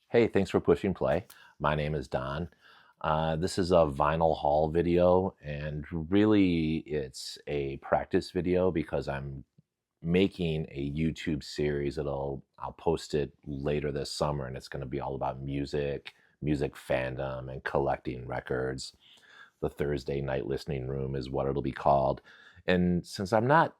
Hey, thanks for pushing play. My name is Don. This is a vinyl haul video, and really it's a practice video because I'm making a YouTube series. I'll post it later this summer, and it's going to be all about music, music fandom, and collecting records. The Thursday Night Listening Room is what it'll be called. And since I'm not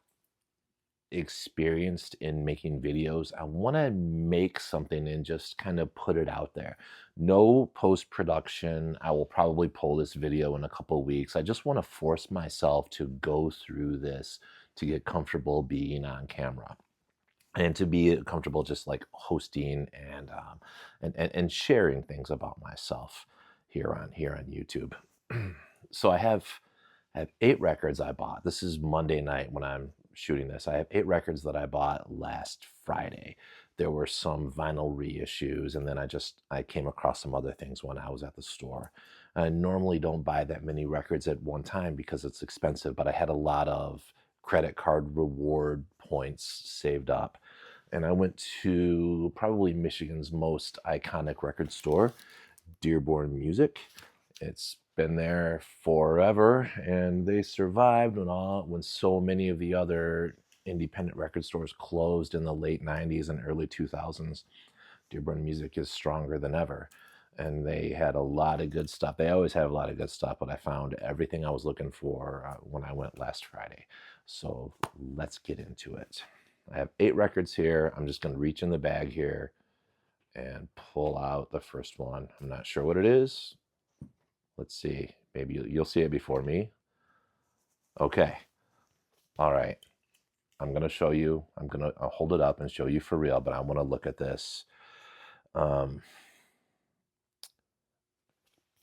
experienced in making videos, I want to make something and just kind of put it out there. No post production. I will probably pull this video in a couple weeks. I just want to force myself to go through this to get comfortable being on camera and to be comfortable just like hosting and sharing things about myself here on YouTube. So I have 8 records I bought. This is Monday night when I'm shooting this. I have 8 records that I bought last Friday. There were some vinyl reissues, and then I came across some other things when I was at the store. I normally don't buy that many records at one time because it's expensive, but I had a lot of credit card reward points saved up. And I went to probably Michigan's most iconic record store, Dearborn Music. It's been there forever, and they survived when so many of the other independent record stores closed in the late 90s and early 2000s. Dearborn Music is stronger than ever, and they had a lot of good stuff. They always have a lot of good stuff, but I found everything I was looking for when I went last Friday. So let's get into it. I have 8 records here. I'm just going to reach in the bag here and pull out the first one. I'm not sure what it is. Let's see. Maybe you'll see it before me. Okay. All right. I'm going to show you. I'll hold it up and show you for real, but I want to look at this. I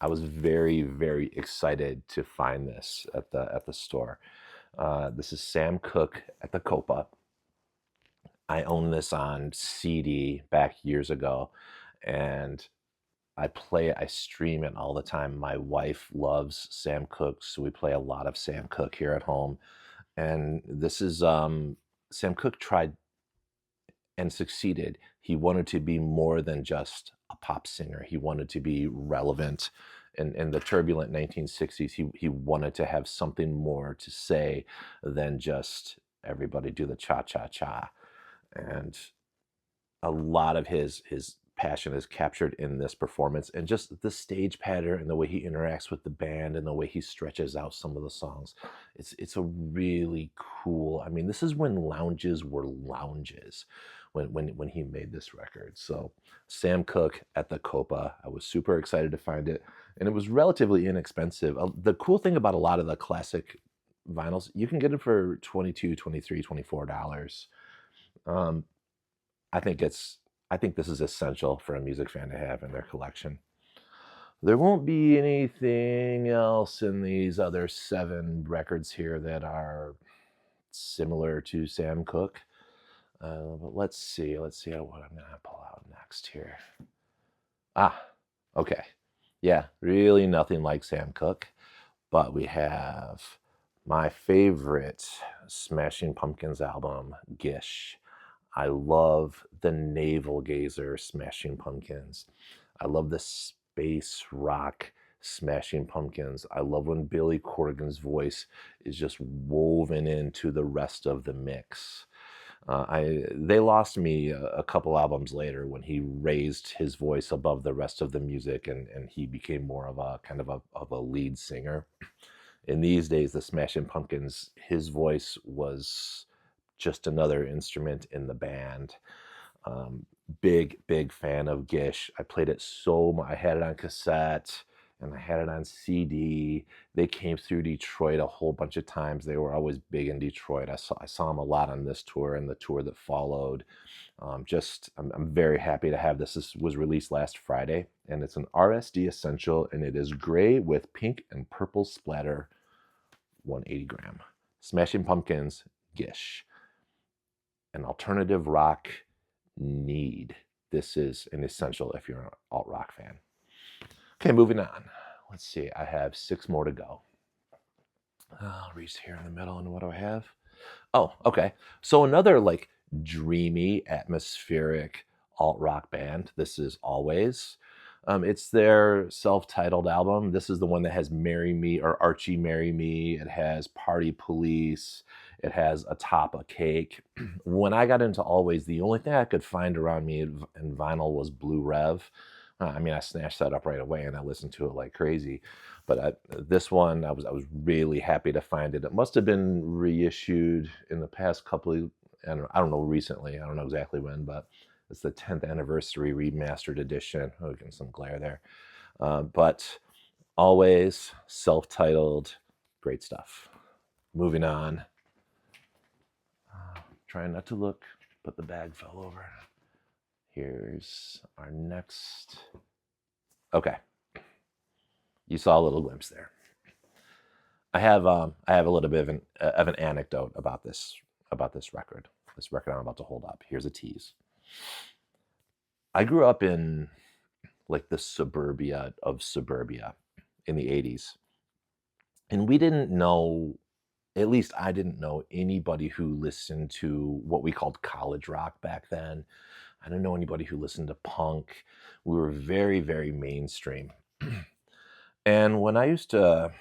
was very, very excited to find this at the store. This is Sam Cooke at the Copa. I owned this on CD back years ago, and I play it, I stream it all the time. My wife loves Sam Cooke, so we play a lot of Sam Cooke here at home. And this is Sam Cooke tried and succeeded. He wanted to be more than just a pop singer. He wanted to be relevant. In the turbulent 1960s, he wanted to have something more to say than just everybody do the cha-cha-cha. And a lot of his passion is captured in this performance, and just the stage pattern and the way he interacts with the band and the way he stretches out some of the songs. It's a really cool. I mean, this is when lounges were lounges when he made this record. So Sam Cooke at the Copa. I was super excited to find it, and it was relatively inexpensive. The cool thing about a lot of the classic vinyls, you can get it for 22, 23, $24. um, I think this is essential for a music fan to have in their collection. There won't be anything else in these other 7 records here that are similar to Sam Cooke. But let's see what I'm gonna pull out next here. Ah, okay. Yeah, really nothing like Sam Cooke, but we have my favorite Smashing Pumpkins album, Gish. I love the Navel Gazer Smashing Pumpkins. I love the space rock Smashing Pumpkins. I love when Billy Corgan's voice is just woven into the rest of the mix. They lost me a couple albums later when he raised his voice above the rest of the music, and he became more of a kind of a lead singer. In these days, the Smashing Pumpkins, his voice was just another instrument in the band. Um, big fan of Gish. I played it so much. I had it on cassette and I had it on CD. They came through Detroit a whole bunch of times. They were always big in Detroit. I saw them a lot on this tour and the tour that followed. I'm very happy to have this. This was released last Friday, and it's an RSD Essential, and it is gray with pink and purple splatter, 180 gram. Smashing Pumpkins, Gish. An alternative rock need. This is an essential if you're an alt rock fan. Okay, moving on. Let's see. I have 6 more to go. I'll reach here in the middle, and what do I have? Oh, okay. So another like dreamy, atmospheric alt-rock band. This is Always. It's their self-titled album. This is the one that has Marry Me or Archie Marry Me. It has Party Police. It has Atop a Cake. When I got into Always, the only thing I could find around me in vinyl was Blue Rev. I mean, I snatched that up right away and I listened to it like crazy. But this one, I was really happy to find it. It must have been reissued in the past couple of, I don't know recently. I don't know exactly when, but it's the 10th anniversary remastered edition. Oh, getting some glare there. But Always, self-titled, great stuff. Moving on. Trying not to look, but the bag fell over. Here's our next. Okay, you saw a little glimpse there. I have a little bit of an anecdote about this record. This record I'm about to hold up. Here's a tease. I grew up in like the suburbia of suburbia in the 80s. And we didn't know, at least I didn't know anybody who listened to what we called college rock back then. I didn't know anybody who listened to punk. We were very, very mainstream. And when I used to,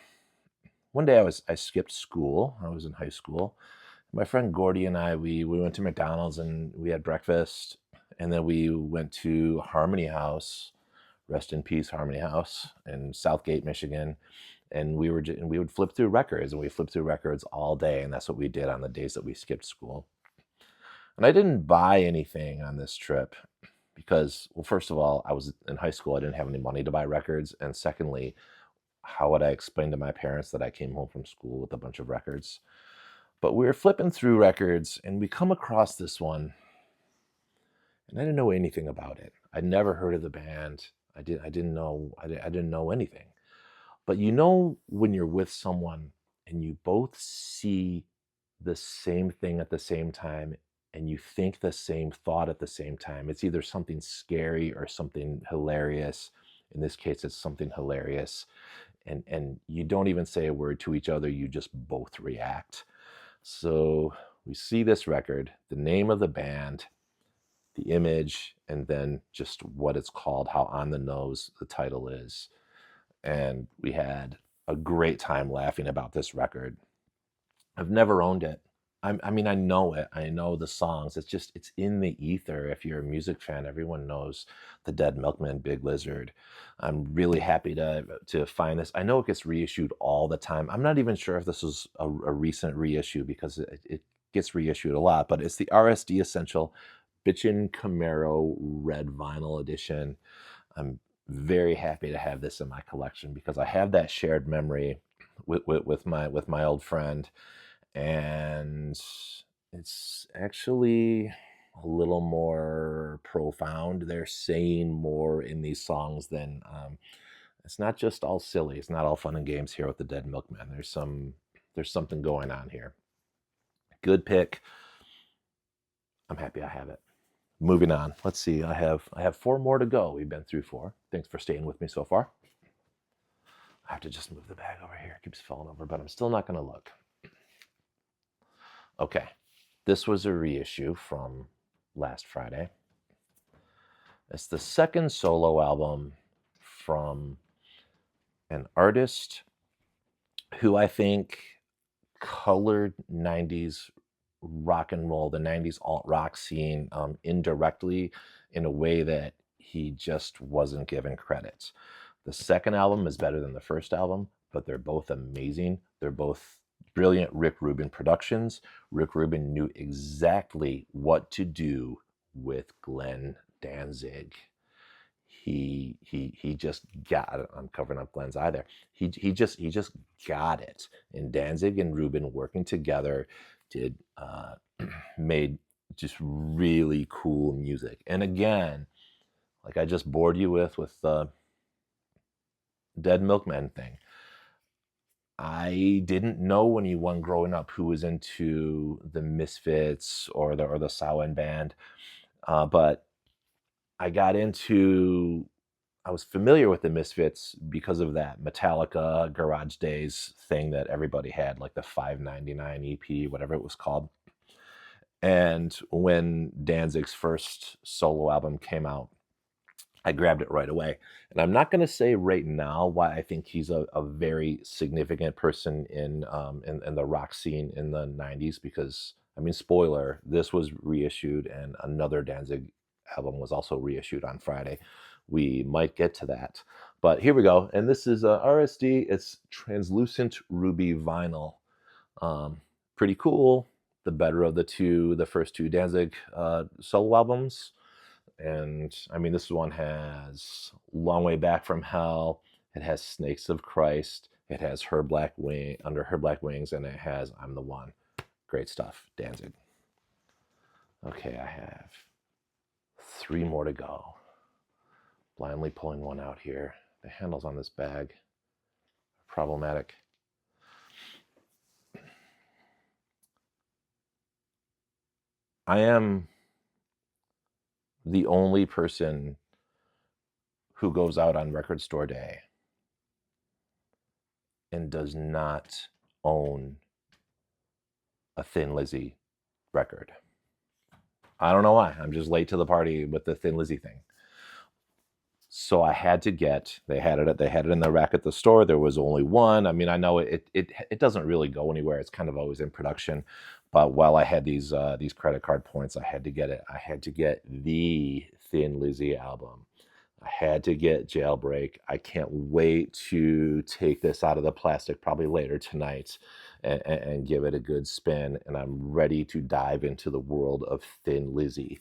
one day I skipped school. I was in high school. My friend Gordy and I, we went to McDonald's and we had breakfast. And then we went to Harmony House, rest in peace, Harmony House in Southgate, Michigan. And we would flip through records, and we flipped through records all day. And that's what we did on the days that we skipped school. And I didn't buy anything on this trip because, well, first of all, I was in high school. I didn't have any money to buy records. And secondly, how would I explain to my parents that I came home from school with a bunch of records? But we were flipping through records and we come across this one, and I didn't know anything about it. I'd never heard of the band. I didn't know anything. But you know when you're with someone and you both see the same thing at the same time and you think the same thought at the same time. It's either something scary or something hilarious. In this case, it's something hilarious. And you don't even say a word to each other, you just both react. So we see this record, the name of the band, the image, and then just what it's called, how on the nose the title is. And we had a great time laughing about this record. I've never owned it. I mean, I know it. I know the songs. It's in the ether. If you're a music fan, everyone knows the Dead Milkmen, Big Lizard. I'm really happy to find this. I know it gets reissued all the time. I'm not even sure if this was a recent reissue because it gets reissued a lot, but it's the RSD Essential Bitchin' Camaro Red Vinyl Edition. I'm very happy to have this in my collection because I have that shared memory with my old friend, and it's actually a little more profound. They're saying more in these songs than it's not just all silly. It's not all fun and games here with the Dead Milkmen. There's something going on here. Good pick. I'm happy I have it. Moving on. Let's see. I have 4 more to go. We've been through 4. Thanks for staying with me so far. I have to just move the bag over here. It keeps falling over, but I'm still not going to look. Okay. This was a reissue from last Friday. It's the second solo album from an artist who I think colored 90s rock and roll, the 90s alt rock scene indirectly in a way that he just wasn't given credit. The second album is better than the first album, but they're both amazing. They're both brilliant Rick Rubin productions. Rick Rubin knew exactly what to do with Glenn Danzig. He just got it. I'm covering up Glenn's eye there. He just got it. And Danzig and Rubin working together did made just really cool music. And again, like I just bored you with the Dead Milkmen thing. I didn't know anyone growing up who was into the Misfits or the Samhain band, but I was familiar with the Misfits because of that Metallica Garage Days thing that everybody had, like the 5.99 EP, whatever it was called. And when Danzig's first solo album came out, I grabbed it right away. And I'm not going to say right now why I think he's a very significant person in the rock scene in the 90s, because, I mean, spoiler, this was reissued and another Danzig album was also reissued on Friday. We might get to that. But here we go. And this is RSD. It's translucent ruby vinyl. Um, Pretty cool. The better of the two, the first two Danzig solo albums. And I mean, this one has Long Way Back from Hell. It has Snakes of Christ. It has Her Black Wing, Under Her Black Wings, and it has I'm the One. Great stuff, Danzig. Okay, I have 3 more to go. Blindly pulling one out here. The handles on this bag are problematic. I am the only person who goes out on record store day and does not own a Thin Lizzy record. I don't know why. I'm just late to the party with the Thin Lizzy thing. So I had to get. They had it in the rack at the store. There was only one. I mean, I know it doesn't really go anywhere. It's kind of always in production. But while I had these credit card points, I had to get it. I had to get the Thin Lizzy album. I had to get Jailbreak. I can't wait to take this out of the plastic probably later tonight and give it a good spin. And I'm ready to dive into the world of Thin Lizzy.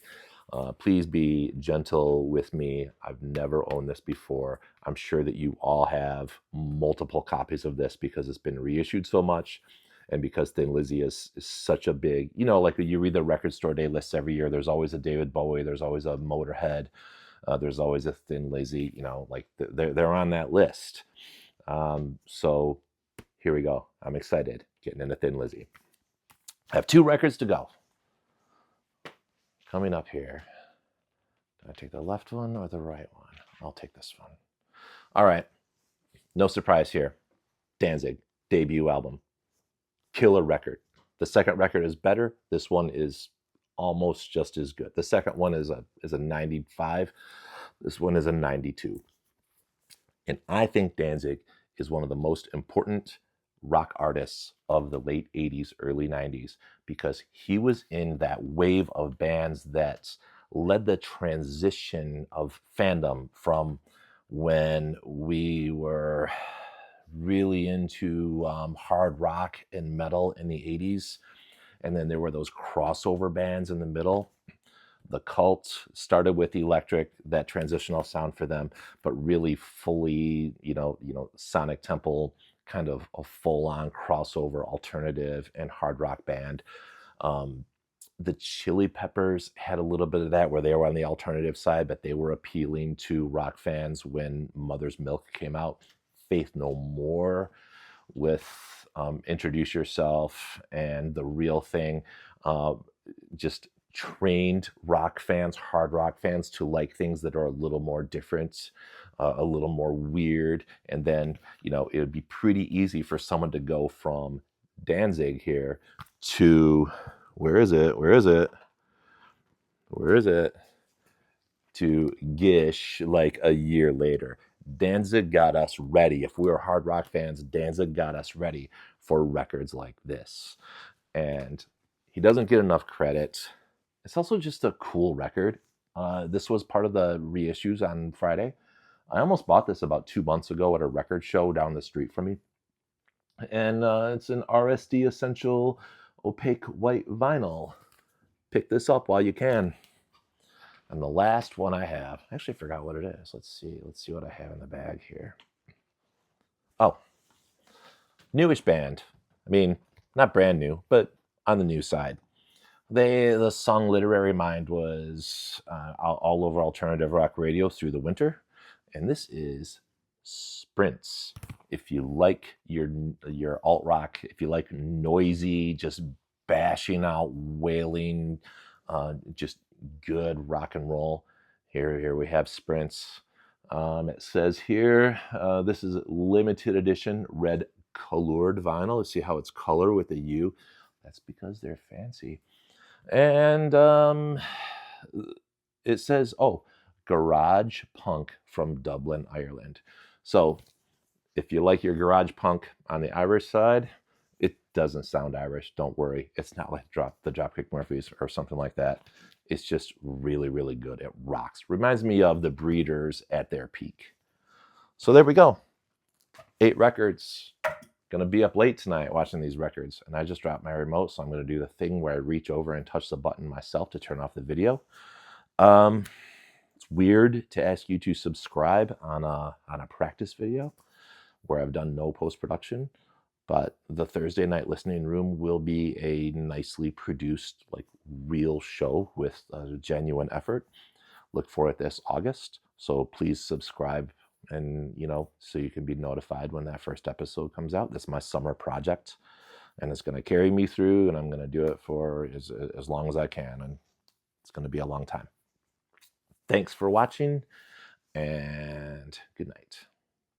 Please be gentle with me. I've never owned this before. I'm sure that you all have multiple copies of this because it's been reissued so much. And because Thin Lizzy is such a big, like you read the record store day lists every year, there's always a David Bowie, there's always a Motorhead, there's always a Thin Lizzy, like they're on that list. So here we go. I'm excited getting into Thin Lizzy. I have 2 records to go. Coming up here. Do I take the left one or the right one? I'll take this one. All right. No surprise here. Danzig, debut album. Killer record. The second record is better. This one is almost just as good. The second one is a 95. This one is a 92. And I think Danzig is one of the most important rock artists of the late 80s, early 90s, because he was in that wave of bands that led the transition of fandom from when we were really into hard rock and metal in the 80s. And then there were those crossover bands in the middle. The Cult started with electric, that transitional sound for them, but really fully, Sonic Temple, kind of a full-on crossover alternative and hard rock band. The Chili Peppers had a little bit of that where they were on the alternative side, but they were appealing to rock fans when Mother's Milk came out. Faith No More with Introduce Yourself and The Real Thing. Just trained rock fans, hard rock fans, to like things that are a little more different, a little more weird. And then, it would be pretty easy for someone to go from Danzig here to, where is it? To Gish like a year later. Danzig got us ready. If we were hard rock fans, Danzig got us ready for records like this. And he doesn't get enough credit. It's also just a cool record. This was part of the reissues on Friday. I almost bought this about 2 months ago at a record show down the street from me. And it's an RSD Essential opaque white vinyl. Pick this up while you can. And the last one I have, I actually forgot what it is. Let's see what I have in the bag here. Oh, newish band. I mean, not brand new, but on the new side. The song Literary Mind was all over alternative rock radio through the winter. And this is Sprints. If you like your alt rock, if you like noisy, just bashing out, wailing, just good rock and roll, here we have Sprints. It says here, this is limited edition red colored vinyl. Let's see how it's color with a U. That's because they're fancy. And it says, oh, garage punk from Dublin, Ireland. So if you like your garage punk on the Irish side, it doesn't sound Irish. Don't worry. It's not like the Dropkick Murphys or something like that. It's just really, really good. It rocks. Reminds me of the Breeders at their peak. So there we go. 8 records. Gonna be up late tonight watching these records, and I just dropped my remote, so I'm gonna do the thing where I reach over and touch the button myself to turn off the video. It's weird to ask you to subscribe on a practice video where I've done no post-production, but the Thursday night listening room will be a nicely produced, like, real show with a genuine effort. Look for it this August, so please subscribe, and so you can be notified when that first episode comes out. That's my summer project, and it's going to carry me through, and I'm going to do it for as long as I can, and it's going to be a long time. Thanks for watching, and good night.